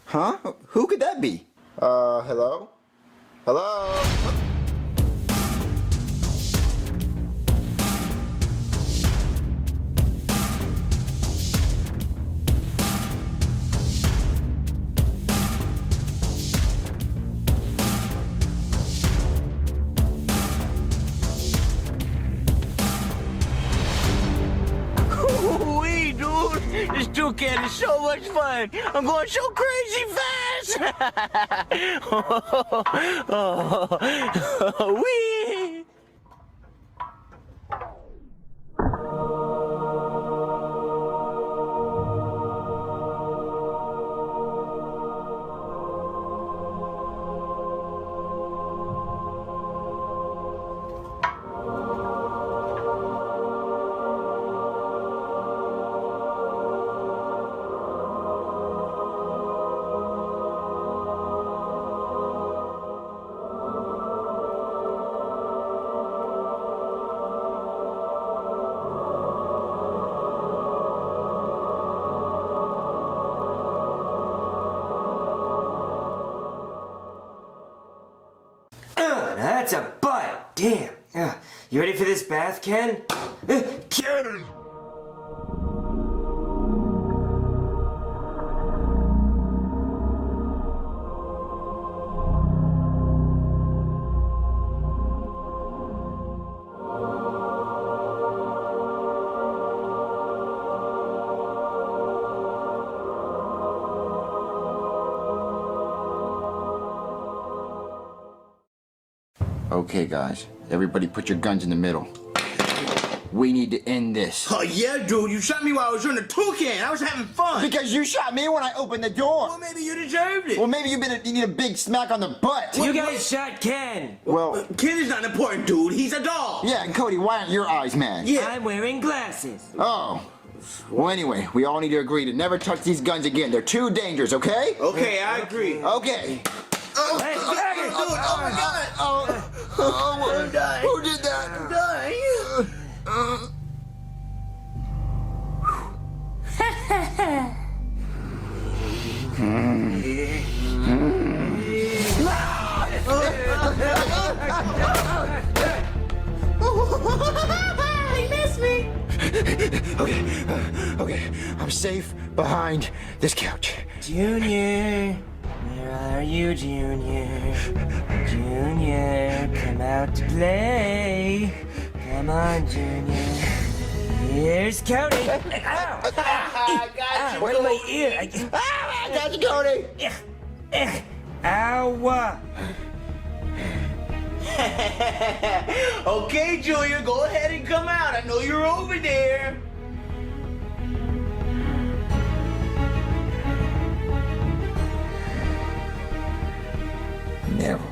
Huh? Who could that be? Hello? Hello? Wee, dude! This toucan is so much fun! I'm going so crazy fast! Wee! That's a butt. Damn. You ready for this bath, Ken? Ken! Okay, guys. Everybody put your guns in the middle. We need to end this. Oh, yeah, dude. You shot me while I was doing the toucan. I was having fun. Because you shot me when I opened the door. Well, maybe you deserved it. Well, maybe you need a big smack on the butt. You guys shot Ken. Well, Ken is not important, dude. He's a dog. yeah, and Cody, why aren't your eyes mad? Yeah. I'm wearing glasses. Oh. Well, anyway, we all need to agree to never touch these guns again. They're too dangerous, okay? Okay, I agree. Okay. Let's go. Oh my God. Oh, I'm dying. who did that? I'm dying. He missed me. Okay, I'm safe behind this couch. Junior, where are you, Junior? Junior, come out to play. Come on, Junior. Here's Cody. Ow! I got you. Where's my ear? I got you, Cody. Ow! Okay, Junior, go ahead and come out. I know you're over there. Never.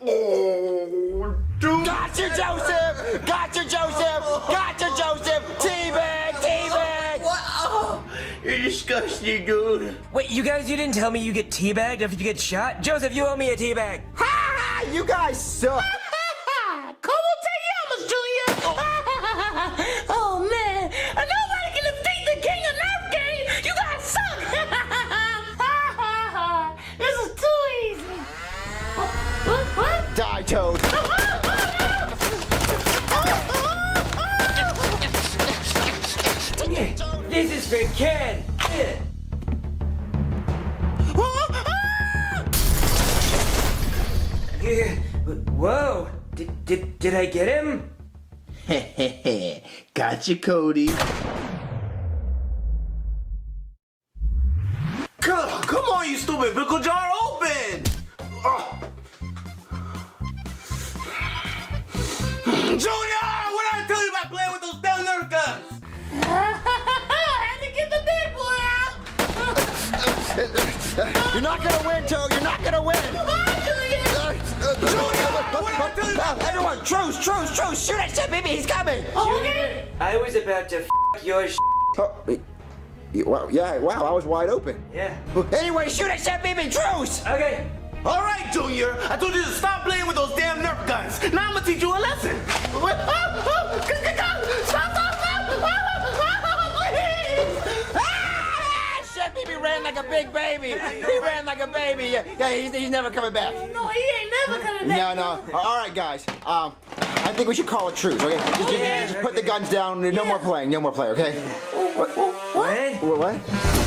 Oh, dude. Gotcha, Joseph! Gotcha, Joseph! Gotcha, Joseph! Teabag! Teabag! What? Oh, you're disgusting, dude. Wait, you guys, you didn't tell me you get teabagged after you get shot? Joseph, you owe me a teabag. Ha ha! You guys suck! Como te llamas, Junior? Oh, man. Nobody can defeat the king of Nerf game. You guys suck. This is too easy. What? Die, Toad! This is for Ken. Whoa! Did I get him? Gotcha, Cody. Come on, you stupid pickle jar, open! Oh. Junior, what did I tell you about playing with those damn Nerf guns? I had to get the big boy out. You're not gonna win, Toad! You're not gonna win! Everyone, truce! Shoot at shit, baby! He's coming! Okay. I was about to your Oh, wow, yeah, wow, I was wide open. Yeah. Anyway, shoot at shit, baby! Truce! Okay. All right, Junior. I told you to stop playing with those damn Nerf guns. Now I'm gonna teach you a lesson. Stop! Please! big baby. He ran like a baby. Yeah, he's never coming back. No, he ain't never coming back. No. All right, guys. I think we should call a truce, okay? Just put the guns down. No more playing. No more play, okay? What? What?